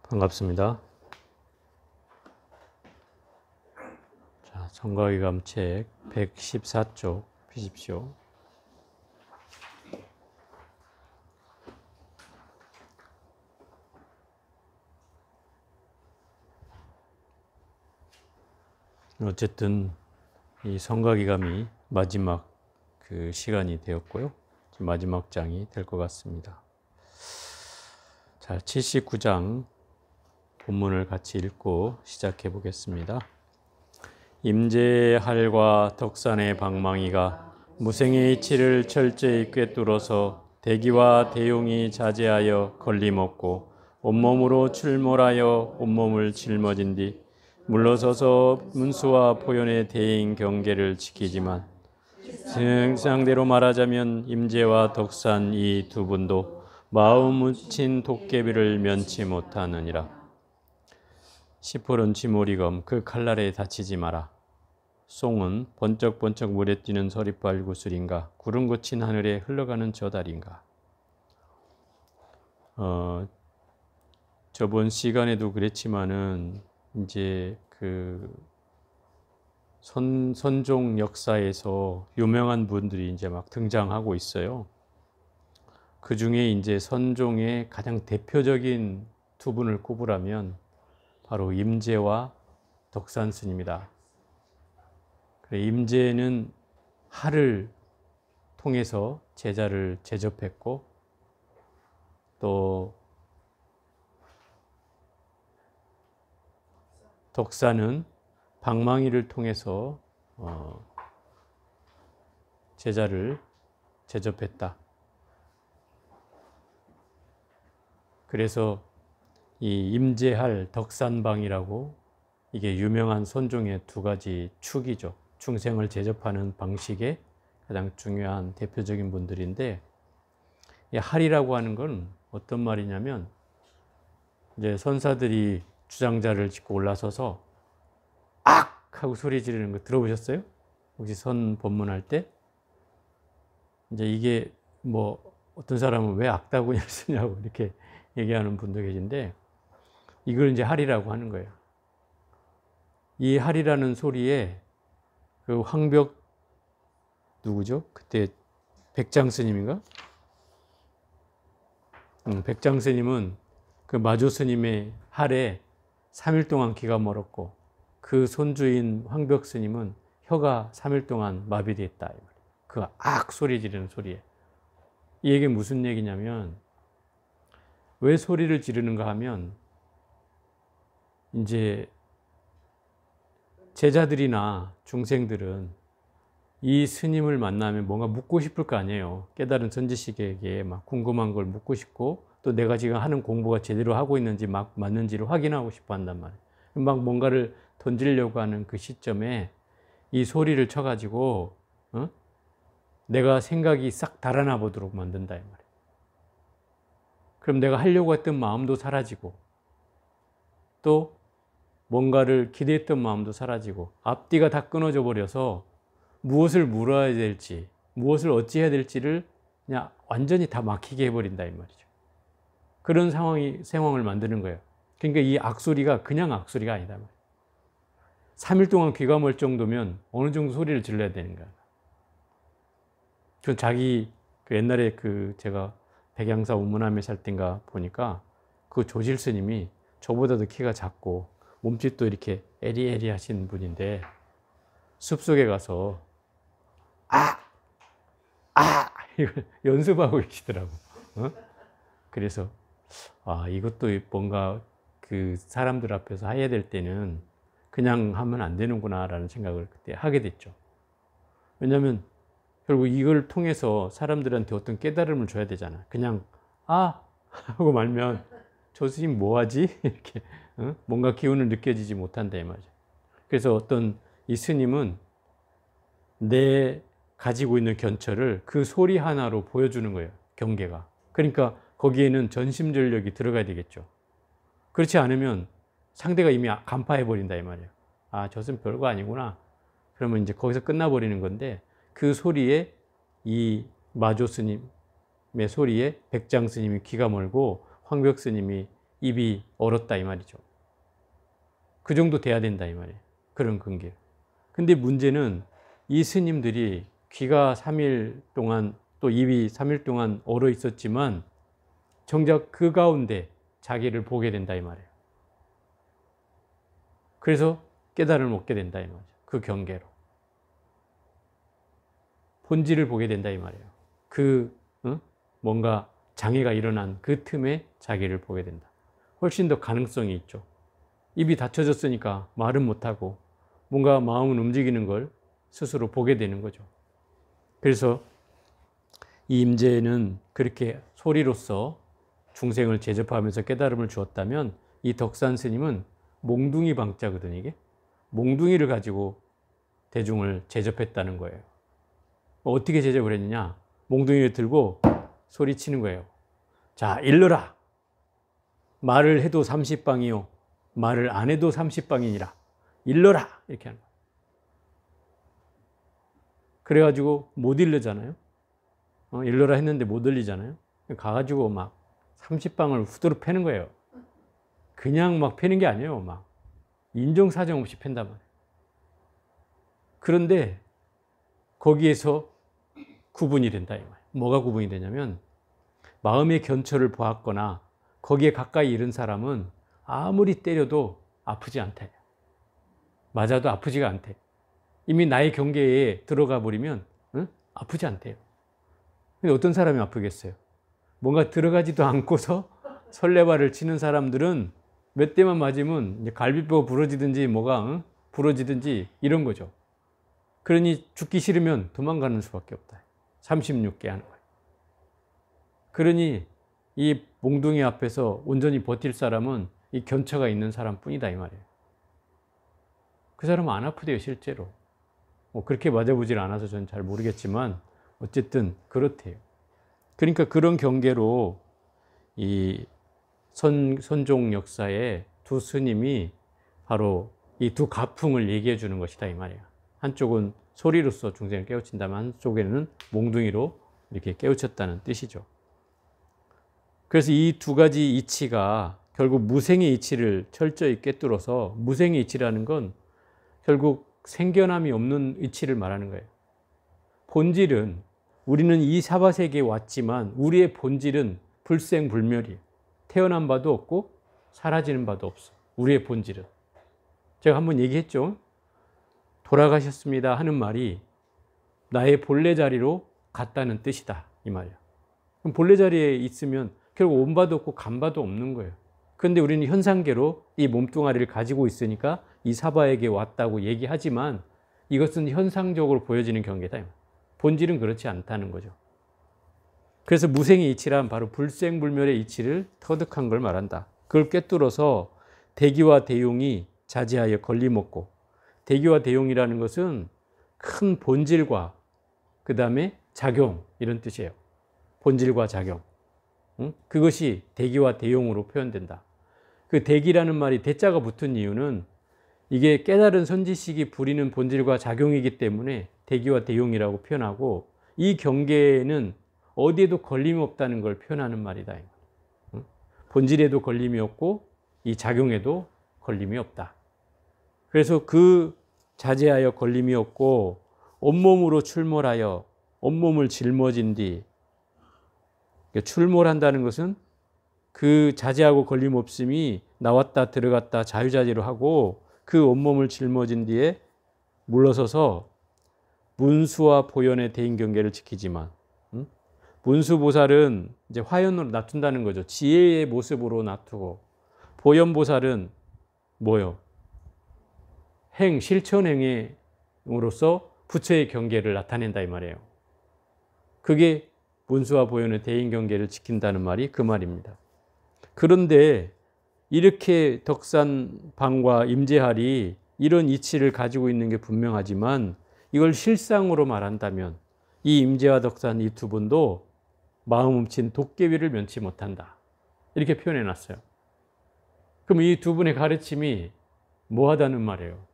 반갑습니다. 자, 성가위감 책 114쪽 펴십시오. 어쨌든 이 성가위감이 마지막 그 시간이 되었고요. 마지막 장이 될 것 같습니다. 자, 79장 본문을 같이 읽고 시작해 보겠습니다. 임재할과 덕산의 방망이가 무생의 이치를 철저히 꿰뚫어서 대기와 대용이 자제하여 걸림없고 온몸으로 출몰하여 온몸을 짊어진 뒤 물러서서 문수와 포연의 대인 경계를 지키지만 상대로 말하자면 임재와 덕산 이 두 분도 마음 묻힌 도깨비를 면치 못하느니라. 시포른 쥐모리검 그 칼날에 다치지 마라. 송은 번쩍번쩍 물에 뛰는 서리빨 구슬인가 구름 거친 하늘에 흘러가는 저달인가. 저번 시간에도 그랬지만은 이제 그 선종 역사에서 유명한 분들이 이제 막 등장하고 있어요. 그 중에 이제 선종의 가장 대표적인 두 분을 꼽으라면 바로 임재와 덕산 스님이다. 임재는 하를 통해서 제자를 제접했고 또 덕산은 방망이를 통해서 제자를 제접했다. 그래서 이 임재할 덕산방이라고 이게 유명한 선종의 두 가지 축이죠. 중생을 제접하는 방식의 가장 중요한 대표적인 분들인데, 이 할이라고 하는 건 어떤 말이냐면 이제 선사들이 주장자를 짚고 올라서서 악! 하고 소리 지르는 거 들어보셨어요? 혹시 선 법문할 때? 이제 이게 뭐 어떤 사람은 왜 악다구니를 쓰냐고 이렇게 얘기하는 분도 계신데, 이걸 이제 할이라고 하는 거예요. 이 할이라는 소리에 그 황벽 누구죠? 그때 백장 스님인가? 백장 스님은 그 마조 스님의 할에 3일 동안 기가 멀었고 그 손주인 황벽 스님은 혀가 3일 동안 마비됐다. 그 악 소리 지르는 소리에. 이 얘기는 무슨 얘기냐면, 왜 소리를 지르는가 하면 이제 제자들이나 중생들은 이 스님을 만나면 뭔가 묻고 싶을 거 아니에요. 깨달은 선지식에게 막 궁금한 걸 묻고 싶고, 또 내가 지금 하는 공부가 제대로 하고 있는지 막 맞는지를 확인하고 싶어 한단 말이에요. 막 뭔가를 던지려고 하는 그 시점에 이 소리를 쳐가지고 내가 생각이 싹 달아나 보도록 만든다 이 말이에요. 그럼 내가 하려고 했던 마음도 사라지고 또 뭔가를 기대했던 마음도 사라지고 앞뒤가 다 끊어져 버려서 무엇을 물어야 될지, 무엇을 어찌해야 될지를 그냥 완전히 다 막히게 해버린다 이 말이죠. 그런 상황을 만드는 거예요. 그러니까 이 악소리가 그냥 악소리가 아니다. 3일 동안 귀가 멀 정도면 어느 정도 소리를 질러야 되는 거야. 그 자기 그 옛날에 그 제가 백양사 우문함에 살 땐가 보니까 그 조실 스님이 저보다도 키가 작고 몸짓도 이렇게 에리에리 하신 분인데 숲속에 가서 이걸 연습하고 계시더라고. 그래서 이것도 뭔가 그 사람들 앞에서 해야 될 때는 그냥 하면 안 되는구나 라는 생각을 그때 하게 됐죠. 왜냐하면 결국 이걸 통해서 사람들한테 어떤 깨달음을 줘야 되잖아. 그냥 하고 말면 저 스님 뭐하지? 이렇게 뭔가 기운을 느껴지지 못한다 이 말이죠. 그래서 어떤 이 스님은 내 가지고 있는 견처를 그 소리 하나로 보여주는 거예요. 경계가. 그러니까 거기에는 전심전력이 들어가야 되겠죠. 그렇지 않으면 상대가 이미 간파해 버린다 이 말이에요. 저것은 별거 아니구나. 그러면 이제 거기서 끝나버리는 건데, 그 소리에 이 마조 스님의 소리에 백장 스님이 귀가 멀고 황벽 스님이 입이 얼었다 이 말이죠. 그 정도 돼야 된다 이 말이에요. 그런 관계. 근데 문제는 이 스님들이 귀가 3일 동안 또 입이 3일 동안 얼어 있었지만 정작 그 가운데 자기를 보게 된다 이 말이에요. 그래서 깨달음을 얻게 된다 이 말이죠. 그 경계로. 본질을 보게 된다 이 말이에요. 뭔가 장애가 일어난 그 틈에 자기를 보게 된다. 훨씬 더 가능성이 있죠. 입이 닫혀졌으니까 말은 못하고 뭔가 마음은 움직이는 걸 스스로 보게 되는 거죠. 그래서 이 임재는 그렇게 소리로서 중생을 제접하면서 깨달음을 주었다면 이 덕산 스님은 몽둥이 방자거든요. 이게 몽둥이를 가지고 대중을 제접했다는 거예요. 어떻게 제접을 했느냐? 몽둥이를 들고 소리치는 거예요. 자, 일러라. 말을 해도 30방이요. 말을 안 해도 30방이니라. 일러라. 이렇게 하는 거예요. 그래가지고 못 일르잖아요. 일러라 했는데 못 일리잖아요. 가가지고 막 30방을 후드로 패는 거예요. 그냥 막 패는 게 아니에요. 막 인정사정 없이 팬단 말이에요. 그런데 거기에서 구분이 된다 이 말이에요. 뭐가 구분이 되냐면 마음의 견처를 보았거나 거기에 가까이 이른 사람은 아무리 때려도 아프지 않대. 맞아도 아프지가 않대. 이미 나의 경계에 들어가 버리면 아프지 않대요. 근데 어떤 사람이 아프겠어요? 뭔가 들어가지도 않고서 설레발을 치는 사람들은 몇 대만 맞으면 이제 갈비뼈가 부러지든지 뭐가 부러지든지 이런 거죠. 그러니 죽기 싫으면 도망가는 수밖에 없다. 36개 하는 거예요. 그러니 이 몽둥이 앞에서 온전히 버틸 사람은 이 견처가 있는 사람뿐이다 이 말이에요. 그 사람은 안 아프대요 실제로. 그렇게 맞아보질 않아서 저는 잘 모르겠지만 어쨌든 그렇대요. 그러니까 그런 경계로 이 선종 역사의 두 스님이 바로 이 두 가풍을 얘기해 주는 것이다 이 말이에요. 한쪽은 소리로서 중생을 깨우친다면 한쪽에는 몽둥이로 이렇게 깨우쳤다는 뜻이죠. 그래서 이 두 가지 이치가 결국 무생의 이치를 철저히 꿰뚫어서, 무생의 이치라는 건 결국 생겨남이 없는 이치를 말하는 거예요. 본질은 우리는 이 사바세계에 왔지만 우리의 본질은 불생불멸이에요. 태어난 바도 없고 사라지는 바도 없어. 우리의 본질은. 제가 한번 얘기했죠. 돌아가셨습니다 하는 말이 나의 본래 자리로 갔다는 뜻이다 이 말이야. 그럼 본래 자리에 있으면 결국 온 바도 없고 간 바도 없는 거예요. 그런데 우리는 현상계로 이 몸뚱아리를 가지고 있으니까 이 사바에게 왔다고 얘기하지만 이것은 현상적으로 보여지는 경계다. 본질은 그렇지 않다는 거죠. 그래서 무생의 이치란 바로 불생불멸의 이치를 터득한 걸 말한다. 그걸 꿰뚫어서 대기와 대용이 자제하여 걸림없고, 대기와 대용이라는 것은 큰 본질과 그 다음에 작용 이런 뜻이에요. 본질과 작용. 그것이 대기와 대용으로 표현된다. 그 대기라는 말이 대자가 붙은 이유는 이게 깨달은 선지식이 부리는 본질과 작용이기 때문에 대기와 대용이라고 표현하고, 이 경계에는 어디에도 걸림이 없다는 걸 표현하는 말이다. 본질에도 걸림이 없고 이 작용에도 걸림이 없다. 그래서 그 자제하여 걸림이 없고 온몸으로 출몰하여 온몸을 짊어진 뒤, 출몰한다는 것은 그 자제하고 걸림 없음이 나왔다 들어갔다 자유자재로 하고 그 온몸을 짊어진 뒤에 물러서서 문수와 보현의 대인 경계를 지키지만, 문수보살은 이제 화연으로 놔둔다는 거죠. 지혜의 모습으로 놔두고, 보현보살은 뭐요? 실천행위로서 부처의 경계를 나타낸다 이 말이에요. 그게 문수와 보현의 대인 경계를 지킨다는 말이 그 말입니다. 그런데 이렇게 덕산방과 임재할이 이런 이치를 가지고 있는 게 분명하지만 이걸 실상으로 말한다면 이 임재와 덕산 이 두 분도 마음 훔친 도깨비를 면치 못한다. 이렇게 표현해 놨어요. 그럼 이 두 분의 가르침이 뭐하다는 말이에요?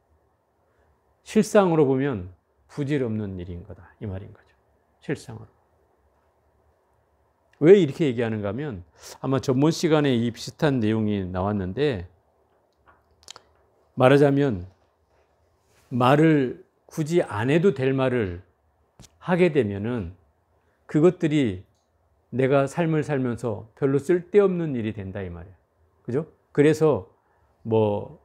실상으로 보면 부질없는 일인 거다 이 말인 거죠. 실상으로. 왜 이렇게 얘기하는가 하면 아마 전문 시간에 이 비슷한 내용이 나왔는데, 말하자면 말을 굳이 안 해도 될 말을 하게 되면은 그것들이 내가 삶을 살면서 별로 쓸데없는 일이 된다 이 말이야. 그죠? 그래서 뭐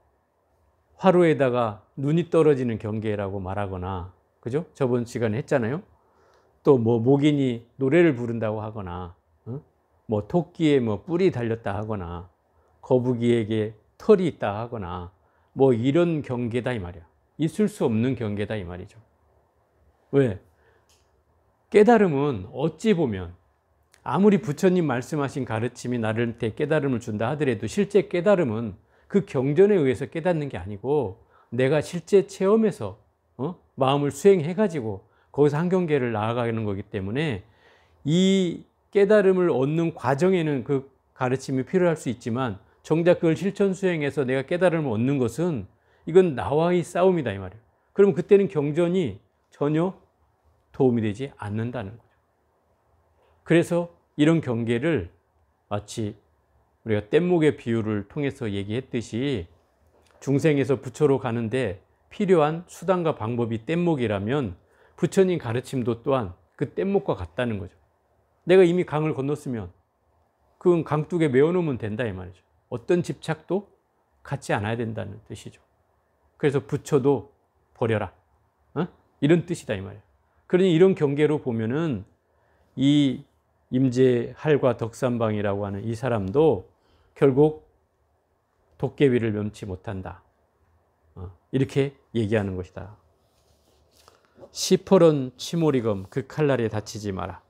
화로에다가 눈이 떨어지는 경계라고 말하거나, 그죠? 저번 시간에 했잖아요. 또 뭐 목인이 노래를 부른다고 하거나, 뭐 토끼에 뭐 뿔이 달렸다 하거나, 거북이에게 털이 있다 하거나, 뭐 이런 경계다 이 말이야. 있을 수 없는 경계다 이 말이죠. 왜? 깨달음은 어찌 보면 아무리 부처님 말씀하신 가르침이 나한테 깨달음을 준다 하더라도 실제 깨달음은 그 경전에 의해서 깨닫는 게 아니고 내가 실제 체험해서 마음을 수행해 가지고 거기서 한 경계를 나아가는 거기 때문에, 이 깨달음을 얻는 과정에는 그 가르침이 필요할 수 있지만 정작 그걸 실천 수행해서 내가 깨달음을 얻는 것은 이건 나와의 싸움이다 이 말이에요. 그럼 그때는 경전이 전혀 도움이 되지 않는다는 거죠. 그래서 이런 경계를 마치 우리가 뗏목의 비유를 통해서 얘기했듯이 중생에서 부처로 가는데 필요한 수단과 방법이 뗏목이라면 부처님 가르침도 또한 그 뗏목과 같다는 거죠. 내가 이미 강을 건넜으면 그건 강둑에 메어놓으면 된다 이 말이죠. 어떤 집착도 갖지 않아야 된다는 뜻이죠. 그래서 부처도 버려라, 이런 뜻이다 이 말이에요. 그러니 이런 경계로 보면은 이 임재할과 덕삼방이라고 하는 이 사람도 결국 도깨비를 면치 못한다, 이렇게 얘기하는 것이다. 시퍼런 치모리검 그 칼날에 다치지 마라.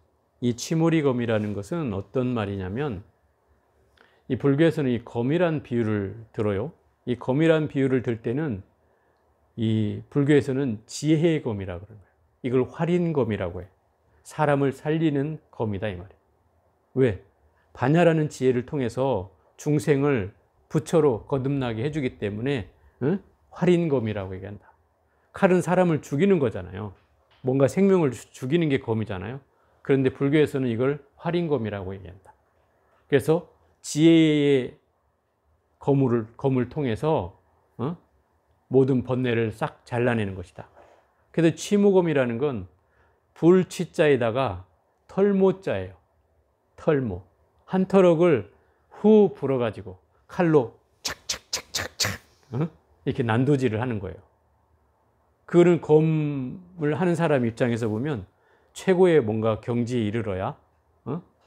이 치모리검이라는 것은 어떤 말이냐면, 이 불교에서는 이 검이란 비유를 들어요. 이 검이란 비유를 들 때는 이 불교에서는 지혜의 검이라고 그러는 거예요. 이걸 활인검이라고 해. 사람을 살리는 검이다 이 말이에요. 왜? 반야라는 지혜를 통해서 중생을 부처로 거듭나게 해주기 때문에 활인검이라고 얘기한다. 칼은 사람을 죽이는 거잖아요. 뭔가 생명을 죽이는 게 검이잖아요. 그런데 불교에서는 이걸 활인검이라고 얘기한다. 그래서 지혜의 검을 통해서 모든 번뇌를 싹 잘라내는 것이다. 그래서 치무검이라는 건 불치자에다가 털모자예요. 털모. 한 터럭을 후 불어가지고 칼로 착착착착착 이렇게 난도질을 하는 거예요. 그거는 검을 하는 사람 입장에서 보면 최고의 뭔가 경지에 이르러야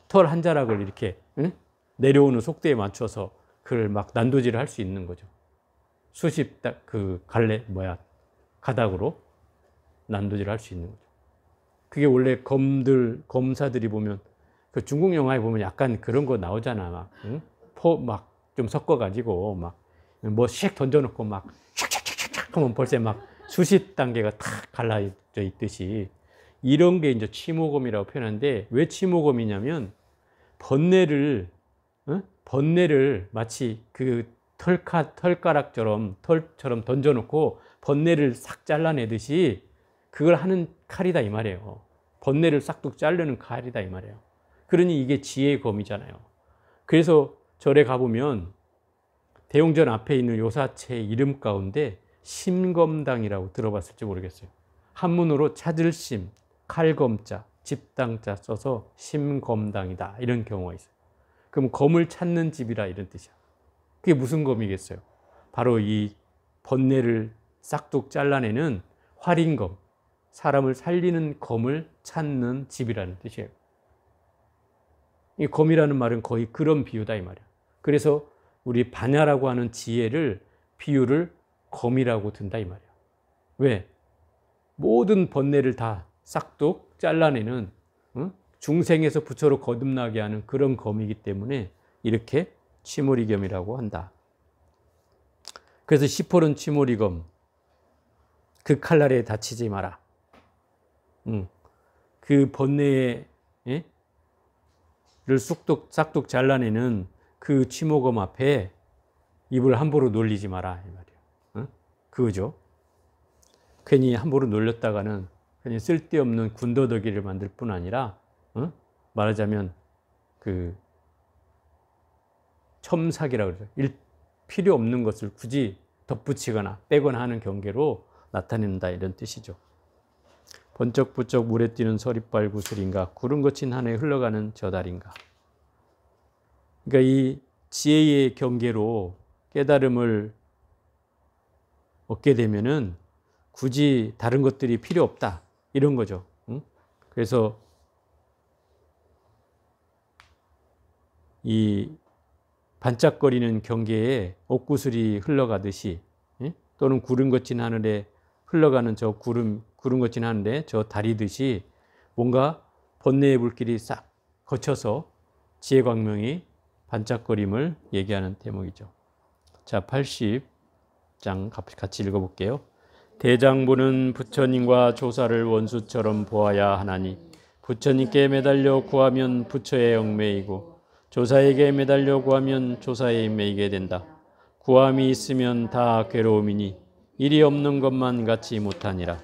털 한 자락을 이렇게 내려오는 속도에 맞춰서 그걸 막 난도질을 할 수 있는 거죠. 수십 그 가닥으로 난도질을 할 수 있는 거죠. 그게 원래 검사들이 보면 그 중국 영화에 보면 약간 그런 거 나오잖아. 막 막 좀 섞어가지고 막 뭐 씩 던져놓고 막 샥샥샥샥 하면 벌써 막 수십 단계가 탁 갈라져 있듯이 이런 게 이제 치모검이라고 표현하는데, 왜 치모검이냐면 번뇌를 마치 그 털처럼 던져놓고 번뇌를 싹 잘라내듯이 그걸 하는 칼이다 이 말이에요. 번뇌를 싹둑 자르는 칼이다 이 말이에요. 그러니 이게 지혜의 검이잖아요. 그래서 절에 가보면 대웅전 앞에 있는 요사체 이름 가운데 심검당이라고 들어봤을지 모르겠어요. 한문으로 찾을 심, 칼검자, 집당자 써서 심검당이다 이런 경우가 있어요. 그럼 검을 찾는 집이라 이런 뜻이야. 그게 무슨 검이겠어요? 바로 이 번뇌를 싹둑 잘라내는 활인검, 사람을 살리는 검을 찾는 집이라는 뜻이에요. 이 검이라는 말은 거의 그런 비유다 이 말이야. 그래서 우리 반야라고 하는 지혜를 비유를 검이라고 든다 이 말이야. 왜? 모든 번뇌를 다 싹둑 잘라내는 중생에서 부처로 거듭나게 하는 그런 검이기 때문에 이렇게 치모리검이라고 한다. 그래서 시포른 치모리검 그 칼날에 다치지 마라. 그 번뇌를 싹둑 잘라내는 그 치모검 앞에 입을 함부로 놀리지 마라 이 말이에요. 그거죠. 괜히 함부로 놀렸다가는 괜히 쓸데없는 군더더기를 만들 뿐 아니라 말하자면 그 첨삭이라고 그러죠. 필요 없는 것을 굳이 덧붙이거나 빼거나 하는 경계로 나타낸다, 이런 뜻이죠. 번쩍번쩍 물에 뛰는 서리빨 구슬인가, 구름 거친 하늘에 흘러가는 저 달인가. 그러니까 이 지혜의 경계로 깨달음을 얻게 되면은 굳이 다른 것들이 필요 없다, 이런 거죠. 응? 그래서 이 반짝거리는 경계에 옥구슬이 흘러가듯이, 또는 구름 거친 하늘에 흘러가는 저 구름 거친 하늘에 저 달이듯이 뭔가 번뇌의 불길이 싹 거쳐서 지혜 광명이 반짝거림을 얘기하는 대목이죠. 자, 80장 같이 읽어볼게요. 대장부는 부처님과 조사를 원수처럼 보아야 하나니, 부처님께 매달려 구하면 부처의 얽매이고 조사에게 매달려 구하면 조사에 매이게 된다. 구함이 있으면 다 괴로움이니 일이 없는 것만 갖지 못하니라.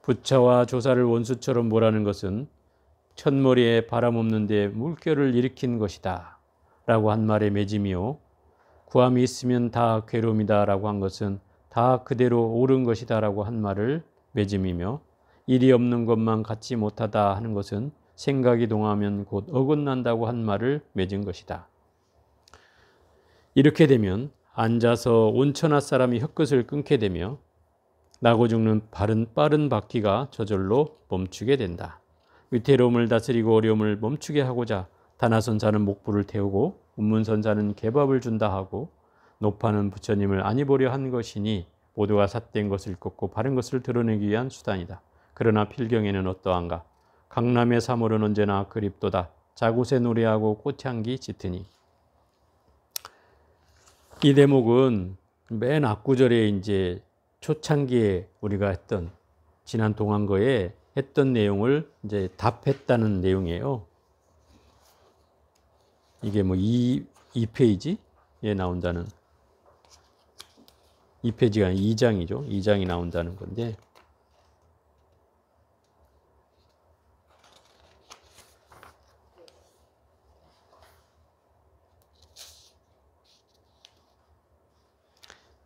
부처와 조사를 원수처럼 보라는 것은 첫머리에 바람 없는 데 물결을 일으킨 것이다 라고 한 말의 맺음이요, 구함이 있으면 다 괴로움이다 라고 한 것은 다 그대로 옳은 것이다 라고 한 말을 맺음이며, 일이 없는 것만 갖지 못하다 하는 것은 생각이 동하면 곧 어긋난다고 한 말을 맺은 것이다. 이렇게 되면 앉아서 온천하 사람이 혀끝을 끊게 되며 나고 죽는 빠른 바퀴가 저절로 멈추게 된다. 위태로움을 다스리고 어려움을 멈추게 하고자 다나선사는 목불을 태우고 운문선사는 개밥을 준다 하고 노파는 부처님을 아니 보려 한 것이니 모두가 삿된 것을 꺾고 바른 것을 드러내기 위한 수단이다. 그러나 필경에는 어떠한가? 강남의 사물은 언제나 그립도다. 자곳에 노래하고 꽃향기 짙으니. 이 대목은 맨 앞구절에 이제 초창기에 우리가 했던 지난 동안거에 했던 내용을 이제 답했다는 내용이에요. 이게 뭐 2페이지에 나온다는, 2페이지가 아니라 2장이죠. 2장이 나온다는 건데,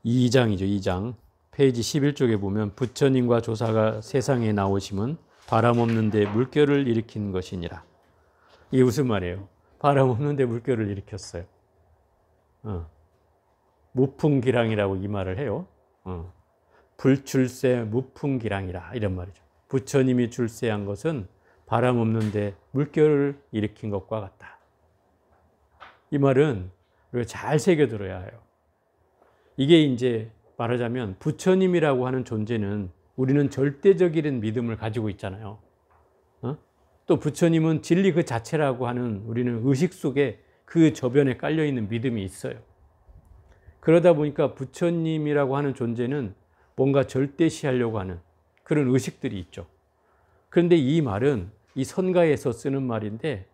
이 2장이죠. 2장. 페이지 11쪽에 보면 부처님과 조사가 세상에 나오심은 바람 없는데 물결을 일으킨 것이니라. 이게 무슨 말이에요? 바람 없는데 물결을 일으켰어요. 무풍기랑이라고 이 말을 해요. 불출세 무풍기랑이라, 이런 말이죠. 부처님이 출세한 것은 바람 없는데 물결을 일으킨 것과 같다. 이 말은 우리가 잘 새겨들어야 해요. 이게 이제 말하자면 부처님이라고 하는 존재는 우리는 절대적인 믿음을 가지고 있잖아요. 또 부처님은 진리 그 자체라고 하는 우리는 의식 속에 그 저변에 깔려있는 믿음이 있어요. 그러다 보니까 부처님이라고 하는 존재는 뭔가 절대시하려고 하는 그런 의식들이 있죠. 그런데 이 말은 이 선가에서 쓰는 말인데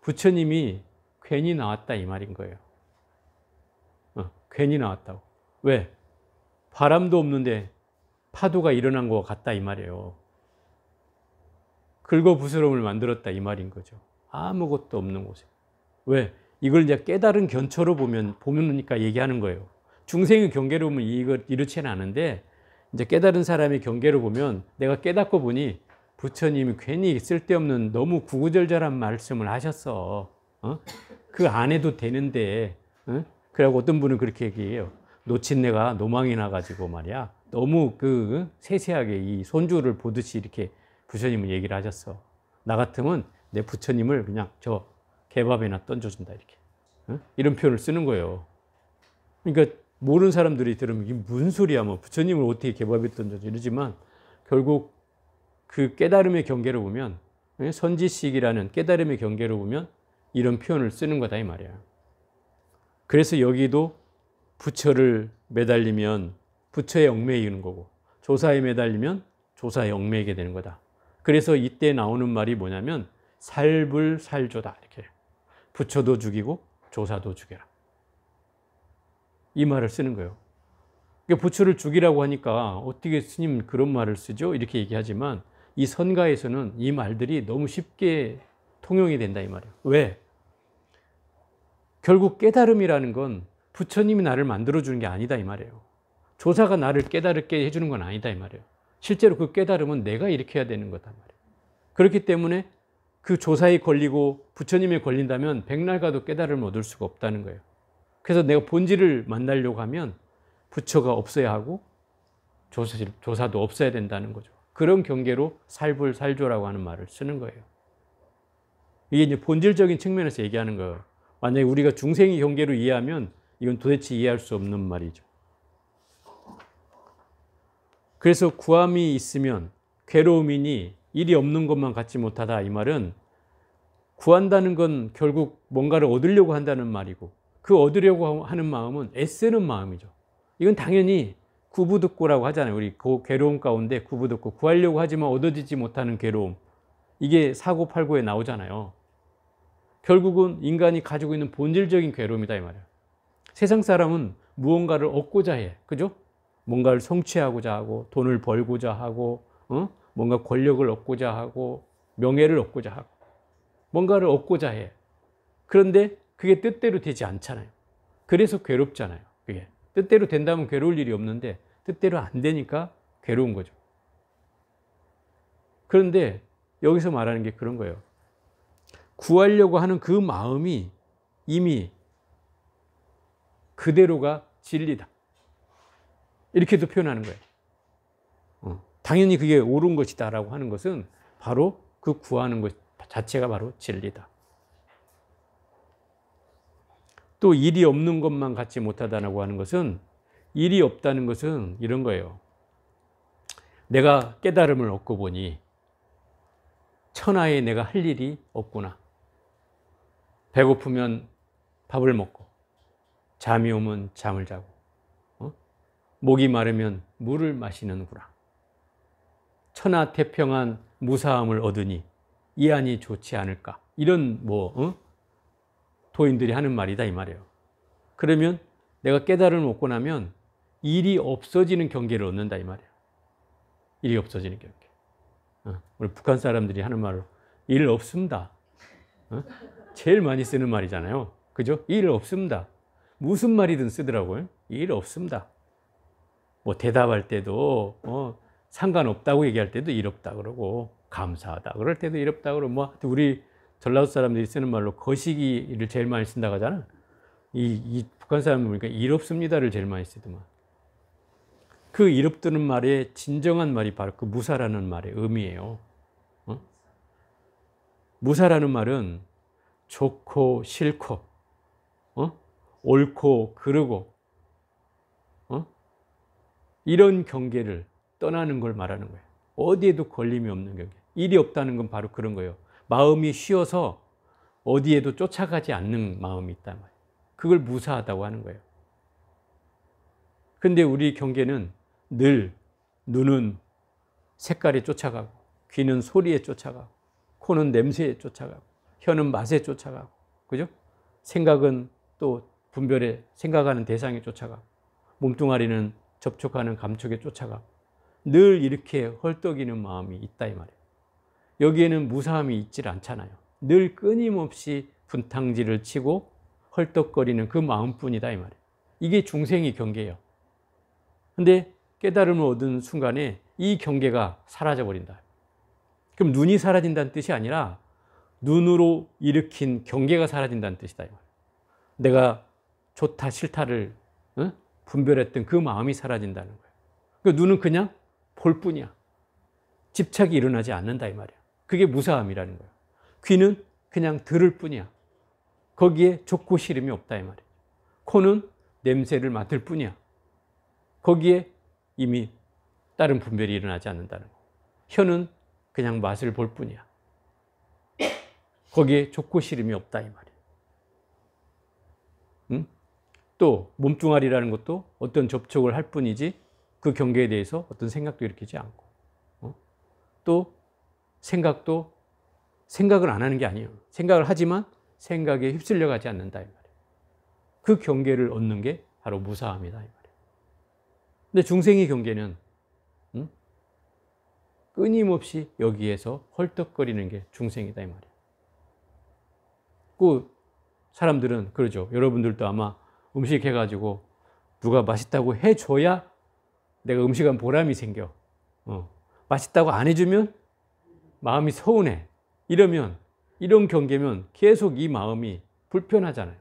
부처님이 괜히 나왔다, 이 말인 거예요. 괜히 나왔다고. 왜? 바람도 없는데 파도가 일어난 것 같다, 이 말이에요. 긁어부스럼을 만들었다, 이 말인 거죠. 아무것도 없는 곳에. 왜? 이걸 이제 깨달은 견처로 보면니까 얘기하는 거예요. 중생의 경계로 보면 이렇지는 않은데, 이제 깨달은 사람의 경계로 보면 내가 깨닫고 보니 부처님이 괜히 쓸데없는 너무 구구절절한 말씀을 하셨어. 그 안 해도 되는데. 그래고 어떤 분은 그렇게 얘기해요. 놓친 내가 노망이 나가지고 말이야. 너무 그 세세하게 이 손주를 보듯이 이렇게 부처님은 얘기를 하셨어. 나 같으면 내 부처님을 그냥 저 개밥에나 던져준다, 이렇게. 이런 표현을 쓰는 거예요. 그러니까 모르는 사람들이 들으면 이게 무슨 소리야, 뭐 부처님을 어떻게 개밥에 던져줘, 이러지만 결국 그 깨달음의 경계로 보면, 선지식이라는 깨달음의 경계로 보면 이런 표현을 쓰는 거다, 이 말이야. 그래서 여기도 부처를 매달리면 부처에 얽매이는 거고, 조사에 매달리면 조사에 얽매이게 되는 거다. 그래서 이때 나오는 말이 뭐냐면 살불살조다, 이렇게. 부처도 죽이고 조사도 죽여라, 이 말을 쓰는 거예요. 그러니까 부처를 죽이라고 하니까 어떻게 스님 그런 말을 쓰죠? 이렇게 얘기하지만 이 선가에서는 이 말들이 너무 쉽게 통용이 된다, 이 말이에요. 왜? 결국 깨달음이라는 건 부처님이 나를 만들어주는 게 아니다 이 말이에요. 조사가 나를 깨달게 해주는 건 아니다 이 말이에요. 실제로 그 깨달음은 내가 일으켜야 되는 거단 말이에요. 그렇기 때문에 그 조사에 걸리고 부처님에 걸린다면 백날 가도 깨달음을 얻을 수가 없다는 거예요. 그래서 내가 본질을 만나려고 하면 부처가 없어야 하고 조사도 없어야 된다는 거죠. 그런 경계로 살불살조라고 하는 말을 쓰는 거예요. 이게 이제 본질적인 측면에서 얘기하는 거예요. 만약에 우리가 중생의 경계로 이해하면 이건 도대체 이해할 수 없는 말이죠. 그래서 구함이 있으면 괴로움이니 일이 없는 것만 갖지 못하다 이 말은 구한다는 건 결국 뭔가를 얻으려고 한다는 말이고 그 얻으려고 하는 마음은 애쓰는 마음이죠. 이건 당연히 구부득고라고 하잖아요. 우리 그 괴로움 가운데 구부득고 구하려고 하지만 얻어지지 못하는 괴로움. 이게 사고팔고에 나오잖아요. 결국은 인간이 가지고 있는 본질적인 괴로움이다 이 말이에요. 세상 사람은 무언가를 얻고자 해. 그죠? 뭔가를 성취하고자 하고 돈을 벌고자 하고 뭔가 권력을 얻고자 하고 명예를 얻고자 하고 뭔가를 얻고자 해. 그런데 그게 뜻대로 되지 않잖아요. 그래서 괴롭잖아요. 그게 뜻대로 된다면 괴로울 일이 없는데 뜻대로 안 되니까 괴로운 거죠. 그런데 여기서 말하는 게 그런 거예요. 구하려고 하는 그 마음이 이미 그대로가 진리다. 이렇게도 표현하는 거예요. 당연히 그게 옳은 것이다라고 하는 것은 바로 그 구하는 것 자체가 바로 진리다. 또 일이 없는 것만 갖지 못하다라고 하는 것은 일이 없다는 것은 이런 거예요. 내가 깨달음을 얻고 보니 천하에 내가 할 일이 없구나. 배고프면 밥을 먹고 잠이 오면 잠을 자고 목이 마르면 물을 마시는구나. 천하태평한 무사함을 얻으니 이 안이 좋지 않을까. 이런 도인들이 하는 말이다 이 말이에요. 그러면 내가 깨달음을 얻고 나면 일이 없어지는 경계를 얻는다 이 말이에요. 일이 없어지는 경계. 우리 북한 사람들이 하는 말로 일 없습니다. 제일 많이 쓰는 말이잖아요. 그죠? 일 없습니다. 무슨 말이든 쓰더라고요. 일 없습니다. 뭐 대답할 때도 상관없다고 얘기할 때도 일 없다 그러고 감사하다 그럴 때도 일 없다 그러고 뭐 우리 전라도 사람들이 쓰는 말로 거시기를 제일 많이 쓴다고 하잖아. 이 북한 사람 보니까 일 없습니다를 제일 많이 쓰더만. 그 일 없다는 말의 진정한 말이 바로 그 무사라는 말의 의미예요. 무사라는 말은 좋고 싫고 옳고 그르고 이런 경계를 떠나는 걸 말하는 거예요. 어디에도 걸림이 없는 경계. 일이 없다는 건 바로 그런 거예요. 마음이 쉬어서 어디에도 쫓아가지 않는 마음이 있단 말이에요. 그걸 무사하다고 하는 거예요. 근데 우리 경계는 늘 눈은 색깔에 쫓아가고 귀는 소리에 쫓아가고 코는 냄새에 쫓아가고 혀는 맛에 쫓아가고 그죠? 생각은 또 분별에 생각하는 대상에 쫓아가고 몸뚱아리는 접촉하는 감촉에 쫓아가고 늘 이렇게 헐떡이는 마음이 있다 이 말이에요. 여기에는 무사함이 있질 않잖아요. 늘 끊임없이 분탕질을 치고 헐떡거리는 그 마음뿐이다 이 말이에요. 이게 중생의 경계예요. 근데 깨달음을 얻은 순간에 이 경계가 사라져버린다. 그럼 눈이 사라진다는 뜻이 아니라 눈으로 일으킨 경계가 사라진다는 뜻이다 이 말이에요. 내가 좋다 싫다를 분별했던 그 마음이 사라진다는 거예요. 그러니까 눈은 그냥 볼 뿐이야. 집착이 일어나지 않는다 이 말이야. 그게 무사함이라는 거야. 귀는 그냥 들을 뿐이야. 거기에 좋고 싫음이 없다 이 말이야. 코는 냄새를 맡을 뿐이야. 거기에 이미 다른 분별이 일어나지 않는다는 거야. 혀는 그냥 맛을 볼 뿐이야. 거기에 좋고 싫음이 없다 이 말이야. 또 몸뚱아리라는 것도 어떤 접촉을 할 뿐이지 그 경계에 대해서 어떤 생각도 일으키지 않고 또 생각도 생각을 안 하는 게 아니에요. 생각을 하지만 생각에 휩쓸려 가지 않는다 이 말이에요. 그 경계를 얻는 게 바로 무사함이다 이 말이에요. 근데 중생의 경계는 끊임없이 여기에서 헐떡거리는 게 중생이다 이 말이에요. 그 사람들은 그러죠. 여러분들도 아마 음식 해가지고 누가 맛있다고 해줘야 내가 음식한 보람이 생겨. 맛있다고 안 해주면 마음이 서운해. 이러면, 이런 경계면 계속 이 마음이 불편하잖아요.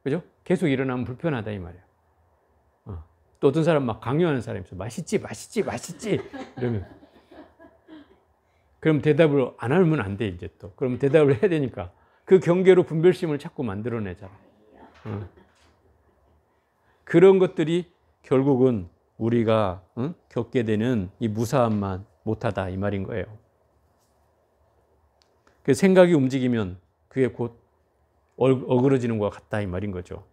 그죠? 계속 일어나면 불편하다 이 말이에요. 또 어떤 사람 막 강요하는 사람이 있어. 맛있지, 맛있지, 맛있지. 이러면. 그럼 대답을 안 하면 안 돼, 이제 또. 그럼 대답을 해야 되니까. 그 경계로 분별심을 자꾸 만들어내잖아. 그런 것들이 결국은 우리가 겪게 되는 이 무사함만 못하다 이 말인 거예요. 그 생각이 움직이면 그게 곧 어그러지는 것과 같다 이 말인 거죠.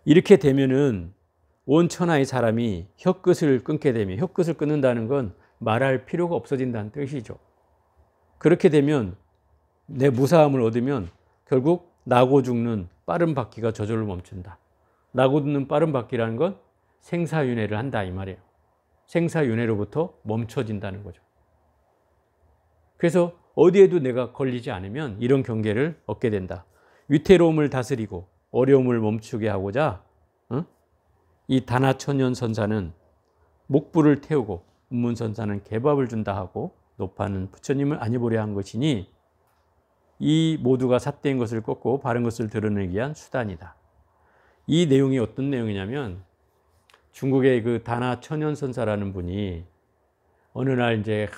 이렇게 되면은 온 천하의 사람이 혀끝을 끊게 되면, 혀끝을 끊는다는 건 말할 필요가 없어진다는 뜻이죠. 그렇게 되면 내 무사함을 얻으면 결국 나고 죽는 빠른 바퀴가 저절로 멈춘다. 나고 죽는 빠른 바퀴라는 건 생사윤회를 한다 이 말이에요. 생사윤회로부터 멈춰진다는 거죠. 그래서 어디에도 내가 걸리지 않으면 이런 경계를 얻게 된다. 위태로움을 다스리고 어려움을 멈추게 하고자 이 다나천연선사는 목불을 태우고 운문선사는 개밥을 준다 하고 노파는 부처님을 안해보려 한 것이니 이 모두가 삿된 것을 꺾고 바른 것을 드러내기 위한 수단이다. 이 내용이 어떤 내용이냐면 중국의 그 다나천연선사라는 분이 어느 날 이제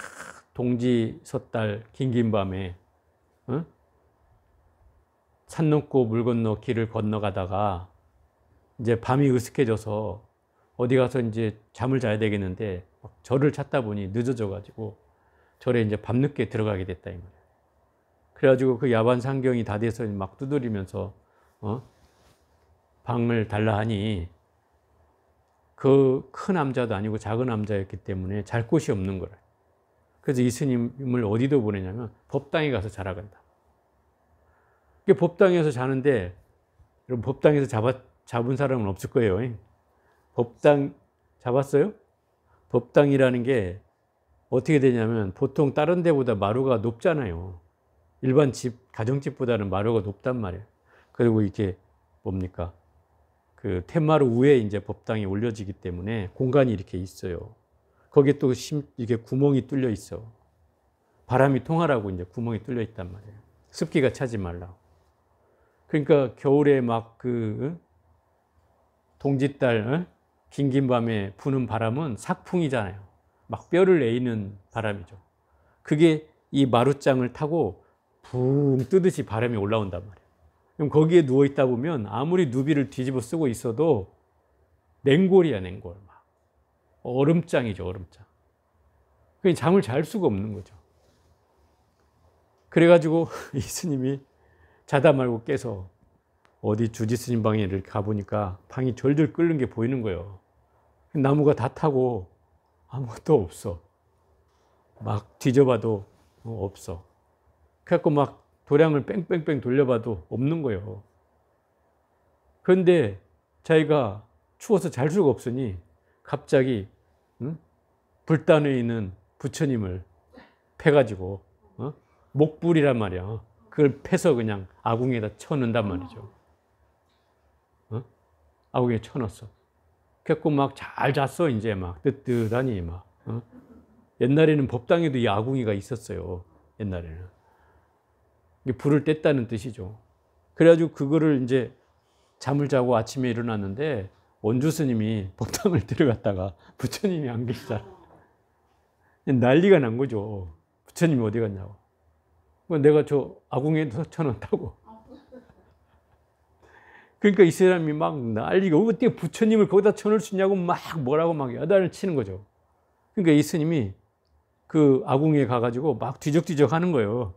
동지 섣달 긴긴 밤에 산 넘고 물 건너 길을 건너가다가 이제 밤이 으슥해져서 어디 가서 이제 잠을 자야 되겠는데 절을 찾다 보니 늦어져 가지고 절에 이제 밤늦게 들어가게 됐다 이 말이에요. 그래가지고 그 야반 상경이 다 돼서 막 두드리면서 방을 달라 하니 그 큰 남자도 아니고 작은 남자였기 때문에 잘 곳이 없는 거래. 그래서 이 스님을 어디도 보내냐면 법당에 가서 자라 간다. 법당에서 자는데 여러분 법당에서 잡은 사람은 없을 거예요. 법당 잡았어요? 법당이라는 게 어떻게 되냐면 보통 다른 데보다 마루가 높잖아요. 일반 집, 가정집보다는 마루가 높단 말이에요. 그리고 이게 뭡니까? 그 텐마루 위에 이제 법당이 올려지기 때문에 공간이 이렇게 있어요. 거기에 또 이렇게 구멍이 뚫려 있어. 바람이 통하라고 이제 구멍이 뚫려 있단 말이에요. 습기가 차지 말라고. 그러니까 겨울에 막 그 동짓달 긴긴 밤에 부는 바람은 삭풍이잖아요. 막 뼈를 내리는 바람이죠. 그게 이 마룻장을 타고 붕 뜨듯이 바람이 올라온단 말이에요. 그럼 거기에 누워 있다 보면 아무리 누비를 뒤집어 쓰고 있어도 냉골이야, 냉골. 막 얼음장이죠, 얼음장. 그러니까 잠을 잘 수가 없는 거죠. 그래가지고 이 스님이 자다 말고 깨서 어디 주지 스님 방에 이렇게 가보니까 방이 절절 끓는 게 보이는 거예요. 나무가 다 타고 아무것도 없어. 막 뒤져봐도 없어. 그래갖고 막 도량을 뺑뺑뺑 돌려봐도 없는 거예요. 그런데 자기가 추워서 잘 수가 없으니 갑자기 불단에 있는 부처님을 패가지고 목불이란 말이야. 그걸 패서 그냥 아궁이에다 쳐넣는단 말이죠. 아궁이에 쳐넣었어. 그래갖고 막 잘 잤어. 이제 막 뜨뜻하니 막. 옛날에는 법당에도 이 아궁이가 있었어요. 옛날에는. 이게 불을 뗐다는 뜻이죠. 그래가지고 그거를 이제 잠을 자고 아침에 일어났는데 원주 스님이 법당을 들어갔다가 부처님이 안 계시잖아. 난리가 난 거죠. 부처님이 어디 갔냐고. 내가 저 아궁이에 쳐놓다고. 그러니까 이 사람이 막 난리가, 어떻게 부처님을 거기다 쳐놓을 수 있냐고 막 뭐라고 막 야단을 치는 거죠. 그러니까 이 스님이 그 아궁이에 가가지고 막 뒤적뒤적 하는 거예요.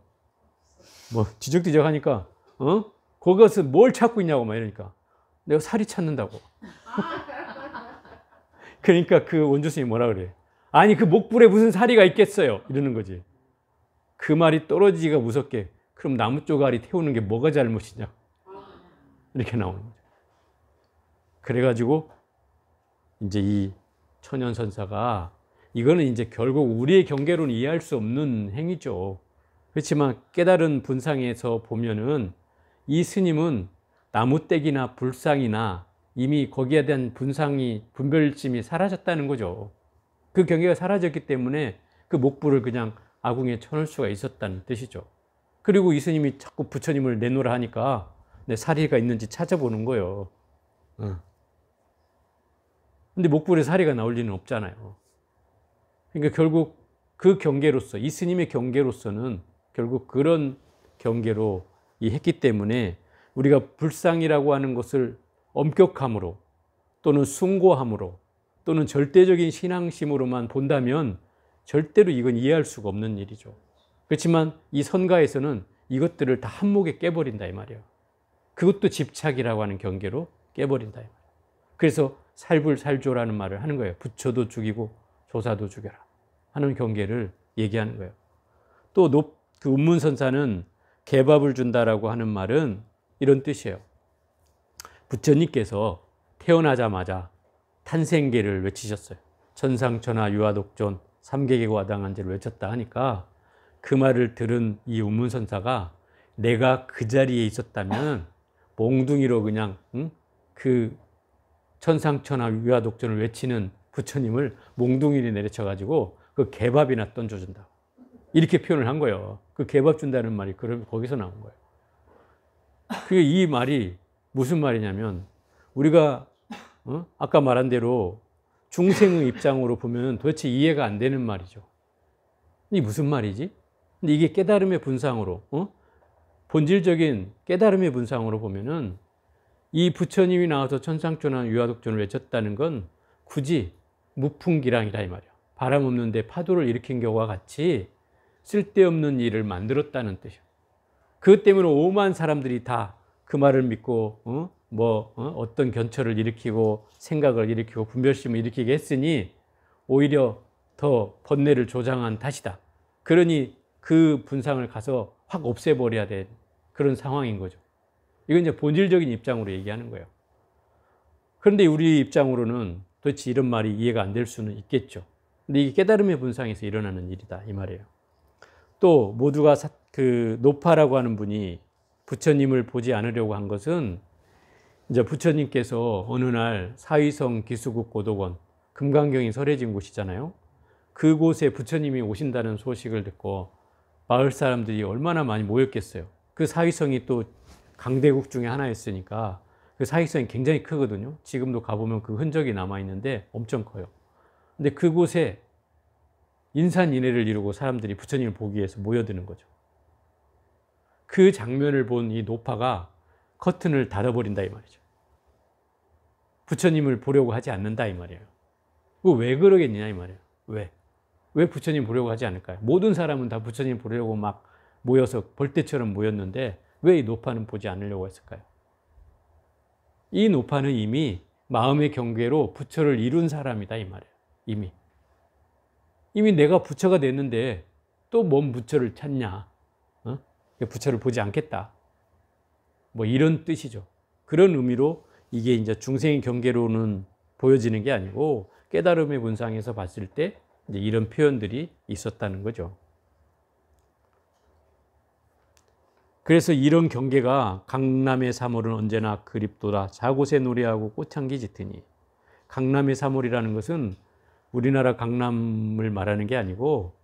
뭐 뒤적뒤적 하니까 거기 가서 뭘 찾고 있냐고 막 이러니까 내가 살이 찾는다고. 그러니까 그 원주 스님이 뭐라 그래? 아니 그 목불에 무슨 사리가 있겠어요? 이러는 거지. 그 말이 떨어지기가 무섭게, 그럼 나무 쪼가리 태우는 게 뭐가 잘못이냐? 이렇게 나오는 거죠. 그래가지고 이제 이 천연선사가 이거는 이제 결국 우리의 경계로는 이해할 수 없는 행위죠. 그렇지만 깨달은 분상에서 보면은 이 스님은 나무떼기나 불상이나 이미 거기에 대한 분별심이 사라졌다는 거죠. 그 경계가 사라졌기 때문에 그 목불을 그냥 아궁이에 쳐놓을 수가 있었다는 뜻이죠. 그리고 이 스님이 자꾸 부처님을 내놓으라 하니까 내 사리가 있는지 찾아보는 거예요. 근데 목불에 사리가 나올 리는 없잖아요. 그러니까 결국 그 경계로서, 이 스님의 경계로서는 결국 그런 경계로 했기 때문에 우리가 불상이라고 하는 것을 엄격함으로 또는 숭고함으로 또는 절대적인 신앙심으로만 본다면 절대로 이건 이해할 수가 없는 일이죠. 그렇지만 이 선가에서는 이것들을 다 한목에 깨버린다 이 말이에요. 그것도 집착이라고 하는 경계로 깨버린다 이 말이에요. 그래서 살불살조라는 말을 하는 거예요. 부처도 죽이고 조사도 죽여라 하는 경계를 얘기하는 거예요. 또 그 운문선사는 개밥을 준다라고 하는 말은 이런 뜻이에요. 부처님께서 태어나자마자 탄생계를 외치셨어요. 천상천하 유아독존 삼계계과당한제를 외쳤다 하니까 그 말을 들은 이 운문선사가 내가 그 자리에 있었다면 몽둥이로 그냥 그 천상천하 유아독존을 외치는 부처님을 몽둥이를 내려쳐가지고 그 개밥이나 던져준다. 이렇게 표현을 한 거예요. 그 개밥 준다는 말이 거기서 나온 거예요. 이 말이 무슨 말이냐면 우리가 아까 말한 대로 중생의 입장으로 보면 도대체 이해가 안 되는 말이죠. 이게 무슨 말이지? 근데 이게 깨달음의 분상으로 본질적인 깨달음의 분상으로 보면은 이 부처님이 나와서 천상천하 유아독존을 외쳤다는 건 굳이 무풍기랑이라 이 말이야. 바람 없는데 파도를 일으킨 경우와 같이 쓸데없는 일을 만들었다는 뜻이야. 그것 때문에 오만 사람들이 다 그 말을 믿고 어떤 견처를 일으키고 생각을 일으키고 분별심을 일으키게 했으니 오히려 더 번뇌를 조장한 탓이다. 그러니 그 분상을 가서 확 없애버려야 될 그런 상황인 거죠. 이건 이제 본질적인 입장으로 얘기하는 거예요. 그런데 우리 입장으로는 도대체 이런 말이 이해가 안 될 수는 있겠죠. 근데 이게 깨달음의 분상에서 일어나는 일이다 이 말이에요. 또 모두가 그 노파라고 하는 분이 부처님을 보지 않으려고 한 것은 이제 부처님께서 어느 날 사위성 기수국 고도원 금강경이 설해진 곳이잖아요. 그곳에 부처님이 오신다는 소식을 듣고 마을 사람들이 얼마나 많이 모였겠어요. 그 사위성이 또 강대국 중에 하나였으니까 그 사위성이 굉장히 크거든요. 지금도 가보면 그 흔적이 남아있는데 엄청 커요. 근데 그곳에 인산인해를 이루고 사람들이 부처님을 보기 위해서 모여드는 거죠. 그 장면을 본 이 노파가 커튼을 닫아버린다 이 말이죠. 부처님을 보려고 하지 않는다 이 말이에요. 왜 그러겠느냐 이 말이에요. 왜 부처님 보려고 하지 않을까요? 모든 사람은 다 부처님 보려고 막 모여서 벌떼처럼 모였는데 왜 이 노파는 보지 않으려고 했을까요? 이 노파는 이미 마음의 경계로 부처를 이룬 사람이다 이 말이에요. 이미 내가 부처가 됐는데 또 뭔 부처를 찾냐? 부처를 보지 않겠다. 뭐 이런 뜻이죠. 그런 의미로 이게 이제 중생의 경계로는 보여지는 게 아니고 깨달음의 분상에서 봤을 때 이제 이런 표현들이 있었다는 거죠. 그래서 이런 경계가 강남의 사몰은 언제나 그립도다. 자곳에 노래하고 꽃향기 짙으니. 강남의 사몰이라는 것은 우리나라 강남을 말하는 게 아니고